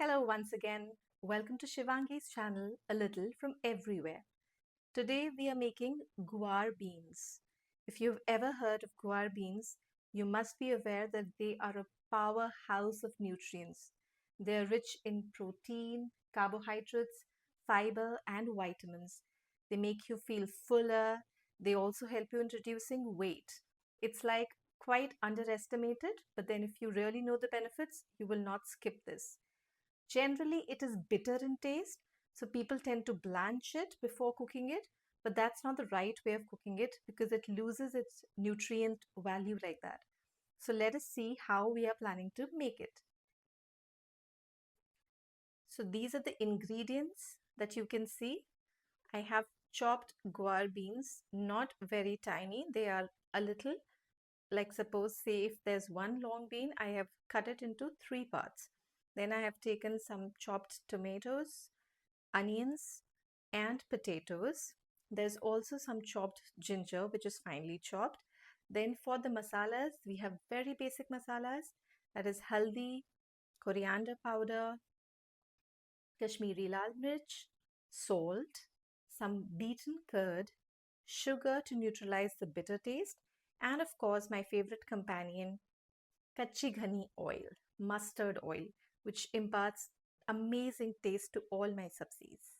Hello once again. Welcome to Shivangi's channel, A Little from Everywhere. Today we are making guar beans. If you've ever heard of guar beans, you must be aware that they are a powerhouse of nutrients. They're rich in protein, carbohydrates, fiber, and vitamins. They make you feel fuller. They also help you in reducing weight. It's like quite underestimated, but then if you really know the benefits, you will not skip this. Generally, it is bitter in taste, so people tend to blanch it before cooking it, but that's not the right way of cooking it because it loses its nutrient value like that. So let us see how we are planning to make it. So these are the ingredients that you can see. I have chopped guar beans, not very tiny. They are a little, like suppose say if there's one long bean, I have cut it into 3 parts. Then I have taken some chopped tomatoes, onions, and potatoes. There's also some chopped ginger, which is finely chopped. Then for the masalas, we have very basic masalas. That is haldi, coriander powder, Kashmiri lal mirch, salt, some beaten curd, sugar to neutralize the bitter taste, and of course my favorite companion, kachi ghani oil, mustard oil, which imparts amazing taste to all my sabzis.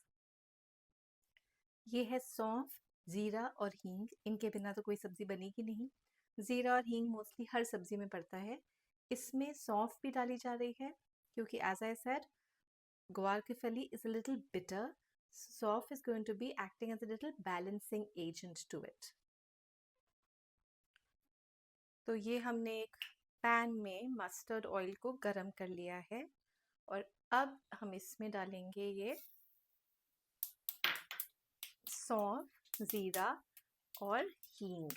ये है सौंफ, जीरा और हींग. इनके बिना तो कोई सब्जी बनेगी नहीं. जीरा और हींग मोस्टली हर सब्जी में पड़ता है. इसमें सौंफ भी डाली जा रही है क्योंकि एज आई सेड ग्वार की फली इज अ लिटिल बिटर. सौंफ is going to be acting as a little balancing agent to it. तो ये हमने एक पैन में मस्टर्ड ऑयल को गरम कर लिया है और अब हम इसमें डालेंगे ये सौंफ, जीरा और हींग.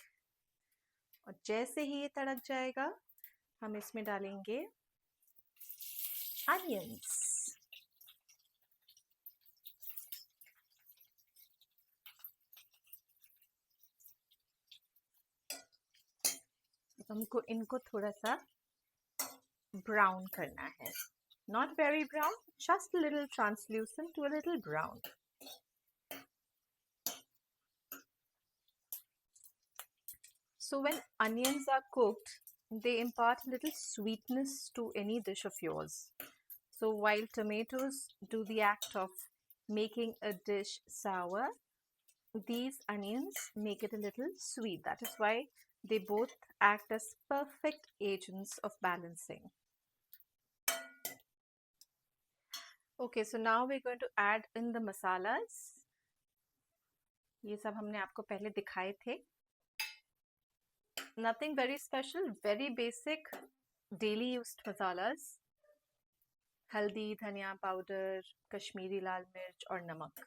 और जैसे ही ये तड़क जाएगा हम इसमें डालेंगे अनियंस. हमको इनको थोड़ा सा ब्राउन करना है. Not very brown, just a little translucent to a little brown. So when onions are cooked, they impart a little sweetness to any dish of yours. So while tomatoes do the act of making a dish sour, these onions make it a little sweet. That is why they both act as perfect agents of balancing. Okay, so now we're going to add in the masalas. ये सब हमने आपको पहले दिखाए थे. Nothing very special, very basic, daily used masalas. हल्दी, धनिया powder, Kashmiri लाल मिर्च और नमक.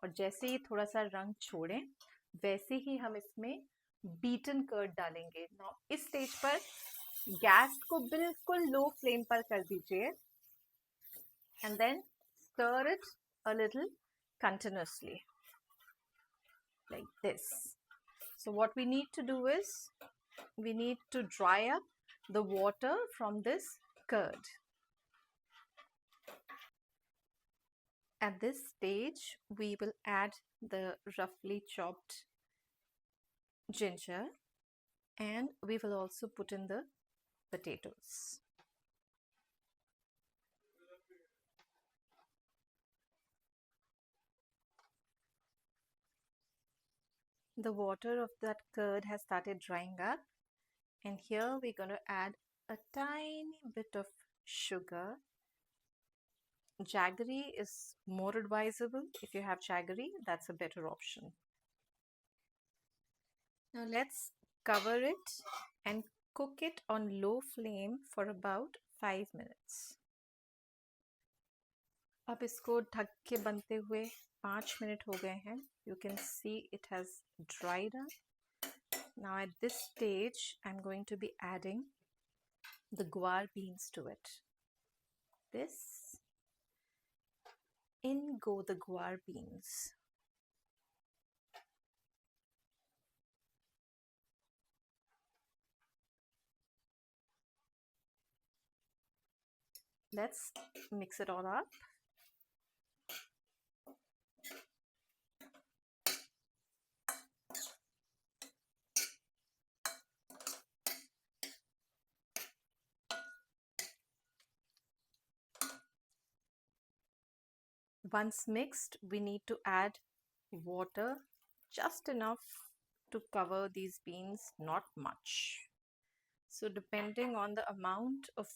और जैसे ही थोड़ा सा रंग छोड़ें वैसे ही हम इसमें बीटन कर्ड डालेंगे. नाउ इस स्टेज पर गैस को बिल्कुल लो फ्लेम पर कर दीजिए and then stir it a little continuously like this. So what we need to do is we need to dry up the water from this curd. At this stage, we will add the roughly chopped ginger and we will also put in the potatoes. The water of that curd has started drying up, and here we're going to add a tiny bit of sugar. Jaggery is more advisable. If you have jaggery, that's a better option. Now let's cover it and cook it on low flame for about 5 minutes. अब इसको ढक के बनते हुए 5 minute हो गए हैं. You can see it has dried up. Now at this stage, I'm going to be adding the guar beans to it. In go the guar beans. Let's mix it all up. Once mixed, we need to add water, just enough to cover these beans, not much. So depending on the amount of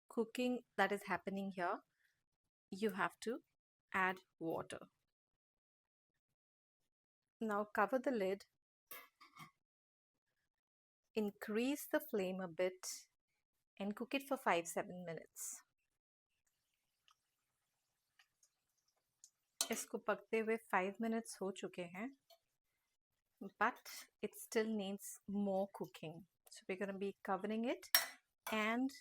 cooking that is happening here, you have to add water. Now cover the lid, increase the flame a bit and cook it for 5-7 minutes. इसको पकते हुए 5 minutes हो चुके हैं, but it still needs more cooking. So we're going to be covering it and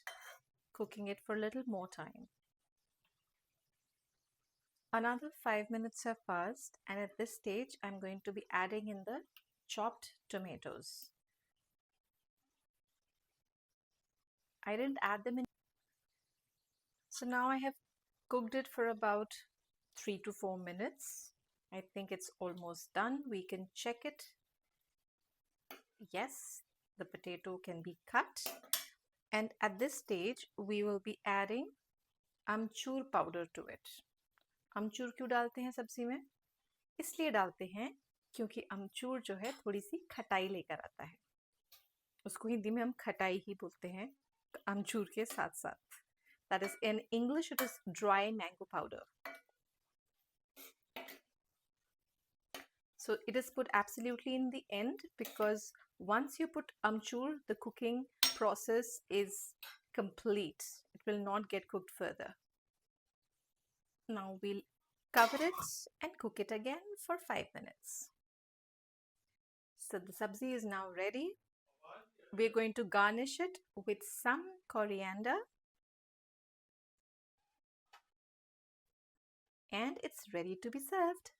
cooking it for a little more time. Another 5 minutes have passed, and at this stage I'm going to be adding in the chopped tomatoes. I didn't add them in. So now I have cooked it for about 3 to 4 minutes. I think it's almost done. We can check it. Yes, the potato can be cut. And at this stage, we will be adding amchur powder to it. अमचूर क्यों डालते हैं सब्जी में? इसलिए डालते हैं क्योंकि अमचूर जो है थोड़ी सी खटाई लेकर आता है. उसको हिंदी में हम खटाई ही बोलते हैं अमचूर के साथ साथ. That is, in English, it is dry mango powder. So it is put absolutely in the end because once you put amchur, the cooking process is complete. It will not get cooked further. Now we'll cover it and cook it again for 5 minutes. So the sabzi is now ready. We're going to garnish it with some coriander. And it's ready to be served.